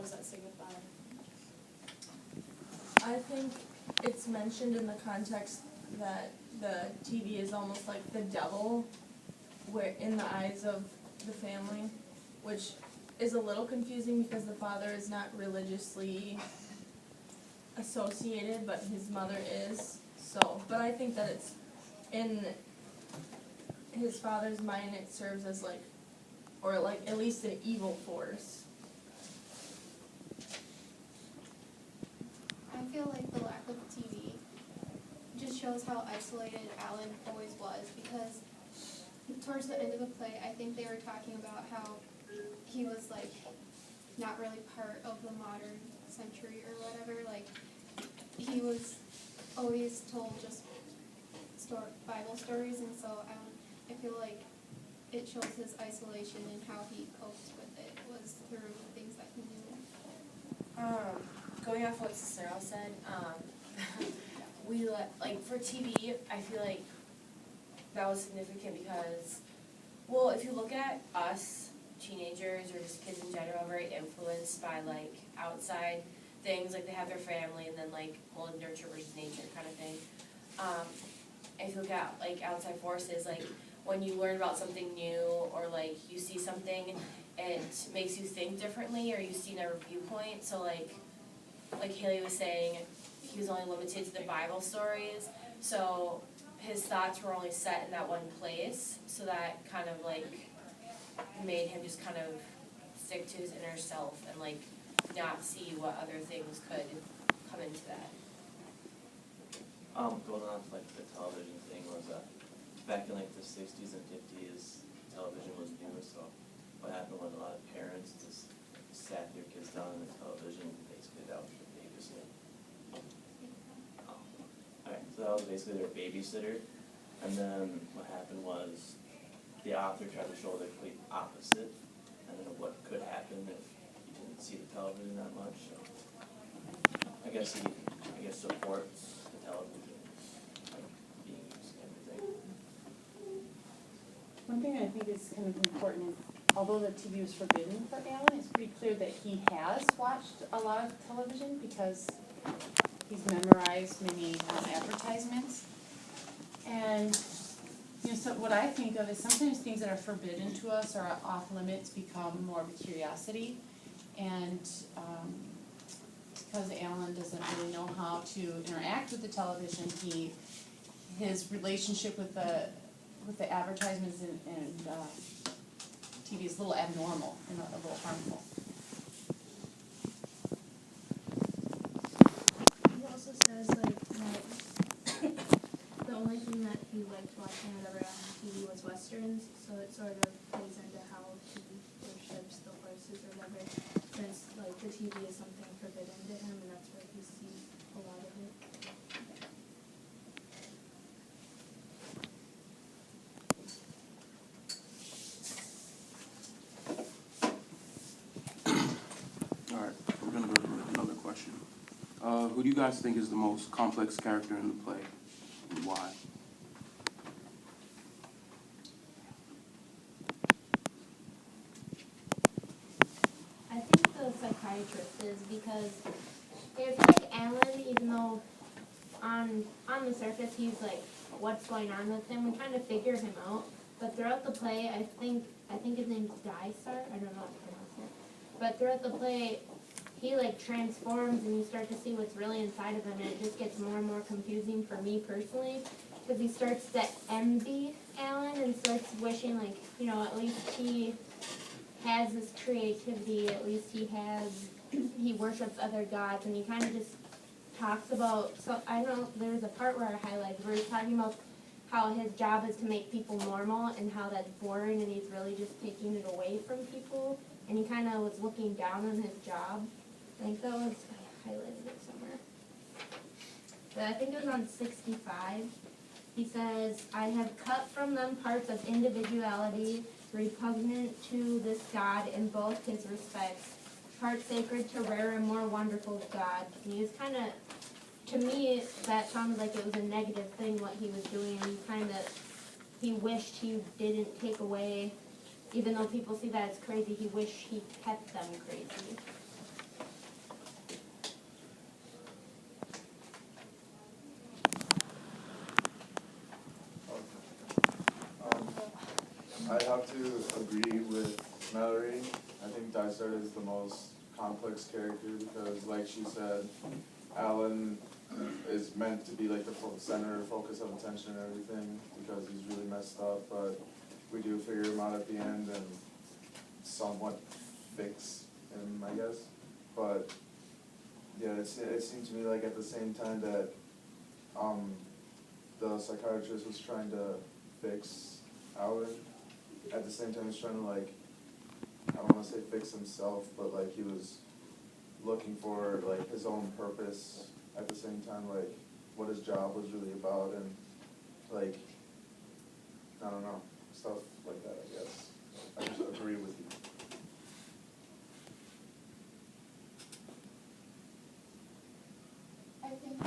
does that signify? I think it's mentioned in the context that the TV is almost like the devil, where in the eyes of the family, which is a little confusing because the father is not religiously associated, but his mother is. So, but I think that it's in his father's mind, it serves as like, or like at least an evil force. I feel like the lack of TV just shows how isolated Alan always was, because towards the end of the play, I think they were talking about how he was like not really part of the modern century or whatever. Like he was always told just Bible stories, and so I feel like it shows his isolation and how he coped with it was through the things that he knew. Going off what Cicero said, like for TV, I feel like that was significant because, well, if you look at us, teenagers or just kids in general, very influenced by like outside things, like they have their family and then like, well, nurture versus nature kind of thing. If you look at like outside forces, like when you learn about something new or like you see something, it makes you think differently or you see another viewpoint. So like Haley was saying, he was only limited to the Bible stories, so his thoughts were only set in that one place, so that kind of like made him just kind of stick to his inner self and like not see what other things could come into that. Going on to like the television thing was back in like the 60s and 50s, television was new, so what happened was a lot of parents just sat their kids down on the television and basically that was their babysitter. Alright, so that was basically their babysitter, and then what happened was the author tried to show the complete opposite, and then what could happen if you didn't see the television that much, so I guess he supports the television like being used and everything. One thing I think is kind of important is, although the TV was forbidden for Alan, it's pretty clear that he has watched a lot of television because he's memorized many advertisements. And you know, so what I think of is sometimes things that are forbidden to us or off limits become more of a curiosity. And because Alan doesn't really know how to interact with the television, his relationship with the advertisements and TV is a little abnormal and a little harmful. He also says like that the only thing that he liked watching whatever on TV was westerns, so it sort of plays into how he worships the horses or whatever, since like the TV is something forbidden to him, and that's where he sees a lot of it. Alright, we're gonna go to another question. Who do you guys think is the most complex character in the play, and why? I think the psychiatrist is, because it's like Alan, even though on the surface he's like, what's going on with him, we kind of figure him out, but throughout the play, I think his name's Dysar, I don't know how to pronounce it, but throughout the play, he like transforms and you start to see what's really inside of him, and it just gets more and more confusing for me personally, because he starts to envy Alan and starts wishing like, you know, at least he has this creativity, at least he worships other gods, and he kind of just talks about, so I know there's a part where I highlighted where he's talking about how his job is to make people normal and how that's boring and he's really just taking it away from people, and he kind of was looking down on his job. I think that was, I highlighted it somewhere. But I think it was on 65. He says, I have cut from them parts of individuality repugnant to this God in both his respects, part sacred to rare and more wonderful God. And he was kind of, to me, that sounded like it was a negative thing what he was doing. He wished he didn't take away, even though people see that as crazy, he wished he kept them crazy. I'd have to agree with Mallory. I think Dysart is the most complex character because, like she said, Alan is meant to be like the center, focus of attention and everything because he's really messed up, but we do figure him out at the end and somewhat fix him, I guess. But yeah, it seemed to me like at the same time that the psychiatrist was trying to fix Alan, at the same time he was trying to, like, I don't wanna say fix himself, but like he was looking for like his own purpose at the same time, like what his job was really about, and like, I don't know, stuff like that, I guess. I just agree with you. I think